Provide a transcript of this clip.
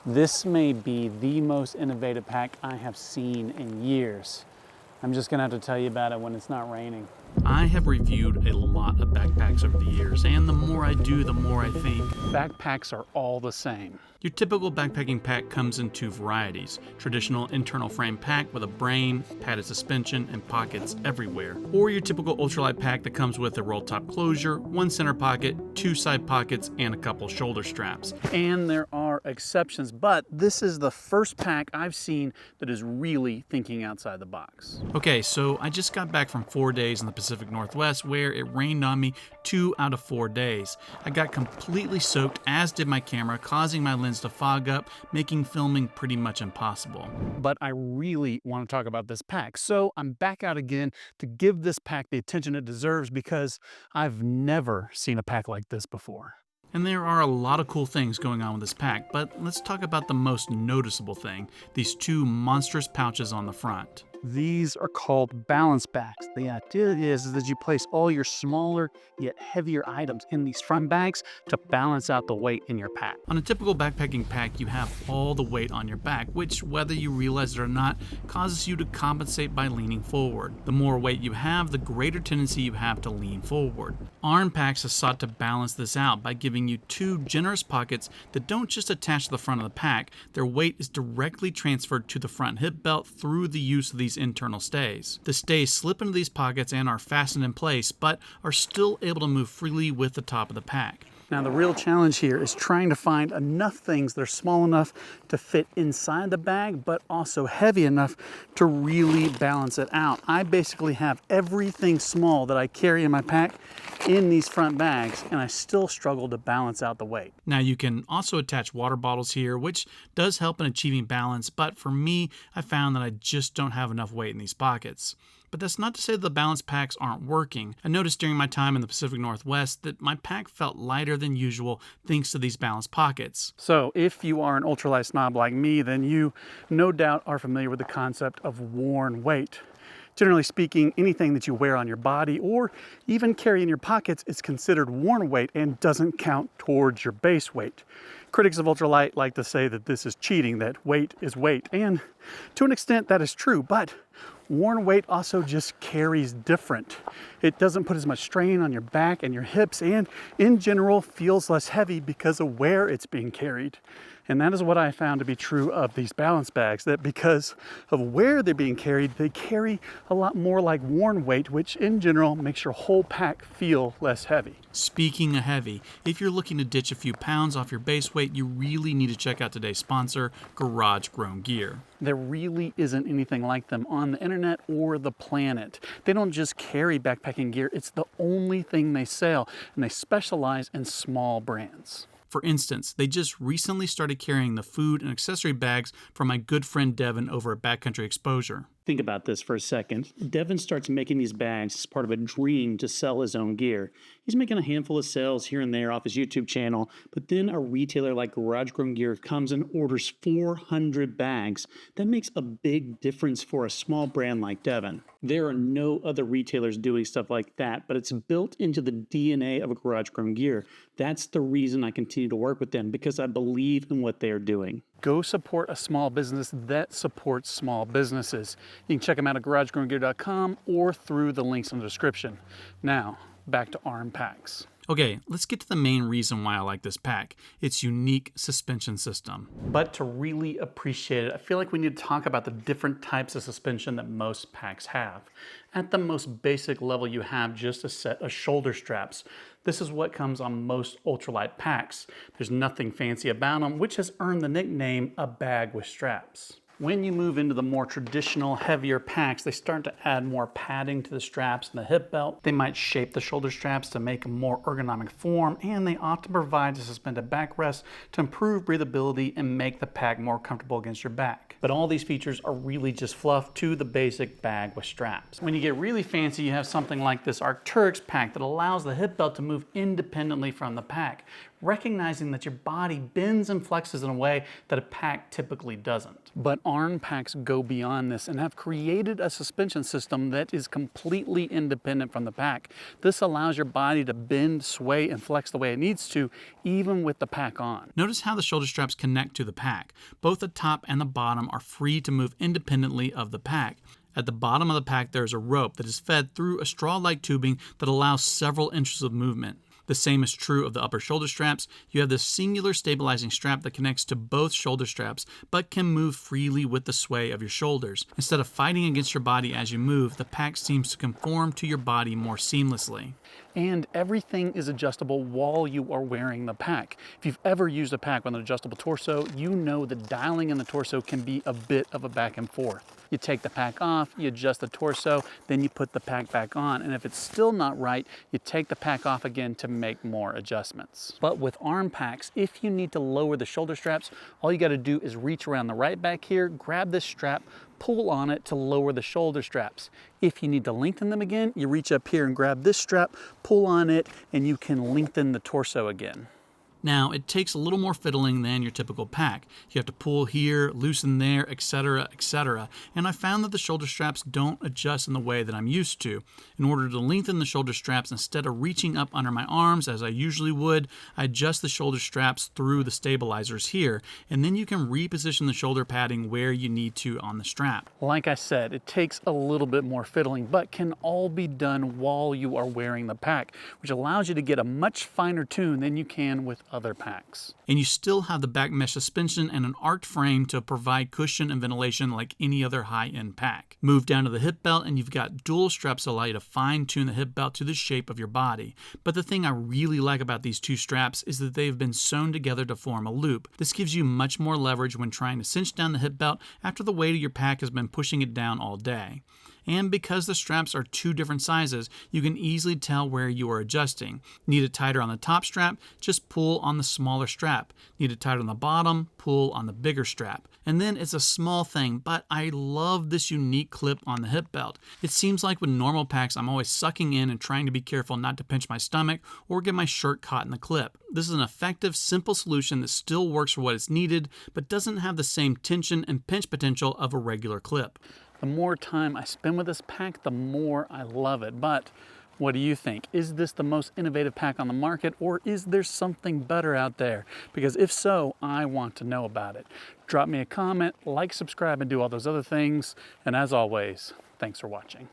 This may be the most innovative pack I have seen in years. I'm just gonna have to tell you about it when it's not raining. I have reviewed a lot of backpacks over the years, and the more I do, the more I think. Backpacks are all the same. Your typical backpacking pack comes in two varieties: traditional internal frame pack with a brain, padded suspension, and pockets everywhere, or your typical ultralight pack that comes with a roll top closure, one center pocket, two side pockets, and a couple shoulder straps. And there are exceptions, but this is the first pack I've seen that is really thinking outside the box. Okay, so I just got back from 4 days in the Pacific Northwest where it rained on me 2 out of 4 days. I got completely soaked, as did my camera, causing my lens to fog up, making filming pretty much impossible. But I really want to talk about this pack, so I'm back out again to give this pack the attention it deserves because I've never seen a pack like this before. And there are a lot of cool things going on with this pack, but let's talk about the most noticeable thing: these two monstrous pouches on the front. These are called balance bags. The idea is that you place all your smaller yet heavier items in these front bags to balance out the weight in your pack. On a typical backpacking pack, you have all the weight on your back, which, whether you realize it or not, causes you to compensate by leaning forward. The more weight you have, the greater tendency you have to lean forward. Arm packs have sought to balance this out by giving you two generous pockets that don't just attach to the front of the pack. Their weight is directly transferred to the front hip belt through the use of these internal stays. The stays slip into these pockets and are fastened in place, but are still able to move freely with the top of the pack. Now the real challenge here is trying to find enough things that are small enough to fit inside the bag, but also heavy enough to really balance it out. I basically have everything small that I carry in my pack in these front bags, and I still struggle to balance out the weight. Now you can also attach water bottles here, which does help in achieving balance, but for me, I found that I just don't have enough weight in these pockets. But that's not to say that the balance packs aren't working. I noticed during my time in the Pacific Northwest that my pack felt lighter than usual thanks to these balance pockets. So if you are an ultralight snob like me, then you no doubt are familiar with the concept of worn weight. Generally speaking, anything that you wear on your body or even carry in your pockets is considered worn weight and doesn't count towards your base weight. Critics of ultralight like to say that this is cheating, that weight is weight, and to an extent that is true, but worn weight also just carries different. It doesn't put as much strain on your back and your hips, and in general feels less heavy because of where it's being carried. And that is what I found to be true of these balance bags, that because of where they're being carried, they carry a lot more like worn weight, which in general makes your whole pack feel less heavy. Speaking of heavy, if you're looking to ditch a few pounds off your base weight, you really need to check out today's sponsor, Garage Grown Gear. There really isn't anything like them on the internet or the planet. They don't just carry backpacking gear, it's the only thing they sell, and they specialize in small brands. For instance, they just recently started carrying the food and accessory bags from my good friend Devin over at Backcountry Exposure. Think about this for a second. Devin starts making these bags as part of a dream to sell his own gear. He's making a handful of sales here and there off his YouTube channel, but then a retailer like Garage Grown Gear comes and orders 400 bags. That makes a big difference for a small brand like Devin. There are no other retailers doing stuff like that, but it's built into the DNA of Garage Grown Gear. That's the reason I continue to work with them, because I believe in what they are doing. Go support a small business that supports small businesses. You can check them out at garagegrowngear.com or through the links in the description. Now, back to arm packs. Okay, let's get to the main reason why I like this pack: its unique suspension system. But to really appreciate it, I feel like we need to talk about the different types of suspension that most packs have. At the most basic level, you have just a set of shoulder straps. This is what comes on most ultralight packs. There's nothing fancy about them, which has earned the nickname a bag with straps. When you move into the more traditional, heavier packs, they start to add more padding to the straps and the hip belt. They might shape the shoulder straps to make a more ergonomic form, and they often provide a suspended backrest to improve breathability and make the pack more comfortable against your back. But all these features are really just fluff to the basic bag with straps. When you get really fancy, you have something like this Arc'teryx pack that allows the hip belt to move independently from the pack. recognizing that your body bends and flexes in a way that a pack typically doesn't. But Arn packs go beyond this and have created a suspension system that is completely independent from the pack. This allows your body to bend, sway, and flex the way it needs to, even with the pack on. Notice how the shoulder straps connect to the pack. Both the top and the bottom are free to move independently of the pack. At the bottom of the pack, there is a rope that is fed through a straw-like tubing that allows several inches of movement. The same is true of the upper shoulder straps. You have this singular stabilizing strap that connects to both shoulder straps, but can move freely with the sway of your shoulders. Instead of fighting against your body as you move, the pack seems to conform to your body more seamlessly. And everything is adjustable while you are wearing the pack. If you've ever used a pack with an adjustable torso, you know that dialing in the torso can be a bit of a back and forth. You take the pack off, you adjust the torso, then you put the pack back on, and if it's still not right, you take the pack off again to make more adjustments. But with Arn packs, if you need to lower the shoulder straps, all you gotta do is reach around the right back here, grab this strap, pull on it to lower the shoulder straps. If you need to lengthen them again, you reach up here and grab this strap, pull on it, and you can lengthen the torso again. Now, it takes a little more fiddling than your typical pack. You have to pull here, loosen there, etc., etc. And I found that the shoulder straps don't adjust in the way that I'm used to. In order to lengthen the shoulder straps, instead of reaching up under my arms as I usually would, I adjust the shoulder straps through the stabilizers here, and then you can reposition the shoulder padding where you need to on the strap. Like I said, it takes a little bit more fiddling, but can all be done while you are wearing the pack, which allows you to get a much finer tune than you can with other packs. And you still have the back mesh suspension and an arched frame to provide cushion and ventilation like any other high-end pack. Move down to the hip belt and you've got dual straps that allow you to fine-tune the hip belt to the shape of your body. But the thing I really like about these two straps is that they've been sewn together to form a loop. This gives you much more leverage when trying to cinch down the hip belt after the weight of your pack has been pushing it down all day. And because the straps are two different sizes, you can easily tell where you are adjusting. Need it tighter on the top strap? Just pull on the smaller strap. Need it tighter on the bottom? Pull on the bigger strap. And then it's a small thing, but I love this unique clip on the hip belt. It seems like with normal packs, I'm always sucking in and trying to be careful not to pinch my stomach or get my shirt caught in the clip. This is an effective, simple solution that still works for what is needed, but doesn't have the same tension and pinch potential of a regular clip. The more time I spend with this pack, the more I love it. But what do you think? Is this the most innovative pack on the market, or is there something better out there? Because if so, I want to know about it. Drop me a comment, like, subscribe, and do all those other things. And as always, thanks for watching.